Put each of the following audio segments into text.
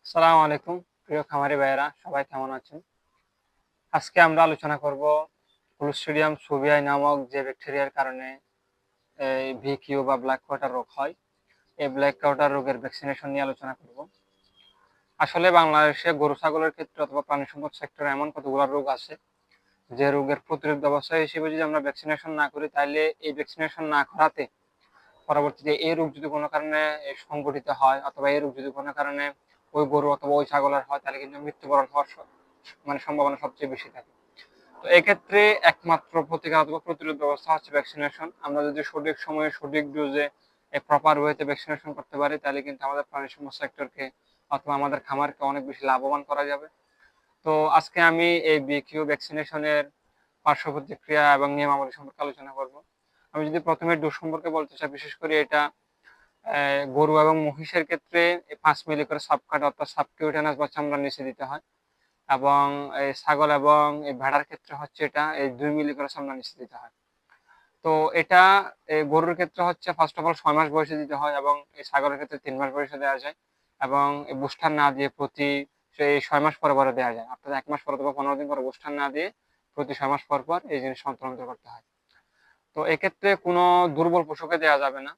আসসালামু আলাইকুম প্রিয় খামারি ভাইয়েরা, সবাই কেমন আছেন? আজকে আমরা আলোচনা করব ক্লোস্ট্রিডিয়াম সুবিয়াই নামক যে ব্যাকটেরিয়ার কারণে এই ভিকিউ বা ব্ল্যাক কোয়াটার রোগ হয়। এই ব্ল্যাক কোয়াটার রোগের ভ্যাকসিনেশন নিয়ে আলোচনা করব। আসলে বাংলাদেশে গরু ছাগলের ক্ষেত্রে অথবা প্রাণী সম্পদ সেক্টরে এমন কতগুলো রোগ আছে যে রোগের প্রতিরোধ ব্যবস্থা হিসেবে যদি আমরা ভ্যাকসিনেশন না করি, তাহলে এই ভ্যাকসিনেশন না করাতে পরবর্তীতে এই রোগ যদি কোনো কারণে সংঘটিত হয় অথবা এই রোগ যদি কোনো কারণে ওই গরু অথবা ওই ছাগলের হয়, তাহলে কিন্তু মৃত্যুবরণ হওয়ার সম্ভাবনা সবচেয়ে বেশি থাকে। তো এক্ষেত্রে একমাত্র প্রতিকার অথবা প্রতিরোধ ব্যবস্থা হচ্ছে ভ্যাকসিনেশন। আমরা যদি সঠিক সময়ে সঠিক ডোজে প্রপার ওয়েতে ভ্যাকসিনেশন করতে পারি, তাহলে কিন্তু আমাদের প্রাণী সম্পদ সেক্টরকে অথবা আমাদের খামারকে অনেক বেশি লাভবান করা যাবে। তো আজকে আমি এই বিকিউ ভ্যাকসিনেশনের পার্শ্ব প্রতিক্রিয়া এবং নিয়মাবলী সম্পর্কে আলোচনা করব। আমি যদি প্রথমে ডোজ সম্পর্কে বলতে চাই, বিশেষ করে এটা গরু এবং মহিষের ক্ষেত্রে 5 মিলি করে সাবকাট অর্থাৎ সাবকিউটেনাস বা চামড়ার নিচে দিতে হয়, এবং এই ছাগল এবং এই ভেড়ার ক্ষেত্রে হচ্ছে এটা এই 2 মিলি করে চামড়ার নিচে দিতে হয়। তো এটা গরুর ক্ষেত্রে হচ্ছে ফার্স্ট অফ অল 6 মাস বয়সে দিতে হয়, এবং এই ছাগলের ক্ষেত্রে 3 মাস বয়সে দেওয়া যায়, এবং বুস্টার না দিয়ে প্রতি সেই 6 মাস পরে পরে দেওয়া যায়, অর্থাৎ 1 মাস পর অথবা 15 দিন পরে বুস্টার না দিয়ে প্রতি 6 মাস পর পর এই জিনিস অন্তর্ভুক্ত করতে হয়। তো এক্ষেত্রে কোনো দুর্বল পশুকে দেওয়া যাবে না।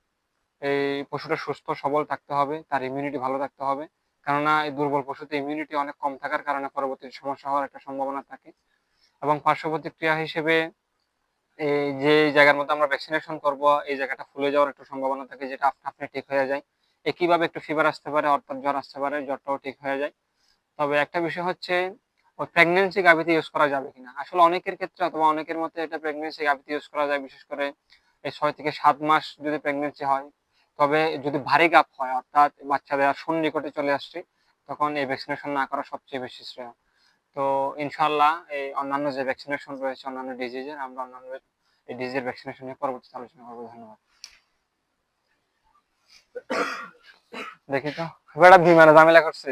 এই পশুটা সুস্থ সবল থাকতে হবে, তার ইমিউনিটি ভালো থাকতে হবে। কেননা এই দুর্বল পশুতে ইমিউনিটি অনেক কম থাকার কারণে পরবর্তী সমস্যা হওয়ার একটা সম্ভাবনা থাকে। এবং পার্শ্ব প্রতিক্রিয়া হিসেবে এই যে জায়গার মধ্যে আমরা ভ্যাকসিনেশন করব, এই জায়গাটা ফুলে যাওয়ার একটু সম্ভাবনা থাকে, যেটা আপনা আপনি ঠিক হয়ে যায়। একইভাবে একটু ফিভার আসতে পারে, অর্থাৎ জ্বর আসতে পারে, জ্বরটাও ঠিক হয়ে যায়। তবে একটা বিষয় হচ্ছে ওই প্রেগন্যান্সি গাভীতে ইউজ করা যাবে কিনা। আসলে অনেকের ক্ষেত্রে অথবা অনেকের মতে এটা প্রেগন্যান্সি গাভীতে ইউজ করা যায়, বিশেষ করে এই 6 থেকে 7 মাস যদি প্রেগন্যান্সি হয়। তবে যদি ভারী গাভ হয়, অর্থাৎ বাচ্চাদের সন্নিকটে চলে আসছে, তখন এই ভ্যাকসিনেশন না করা সবচেয়ে বেশি শ্রেয়। তো ইনশাআল্লাহ এই অন্যান্য যে ভ্যাকসিনেশন রয়েছে অন্যান্য ডিজিজের, আমরা অন্যান্য এই ডিজিজের ভ্যাকসিনেশন নিয়ে পরবর্তীতে আলোচনা করবো। ধন্যবাদ। দেখি তো, বেটা বিমানে ঝামেলা করছে।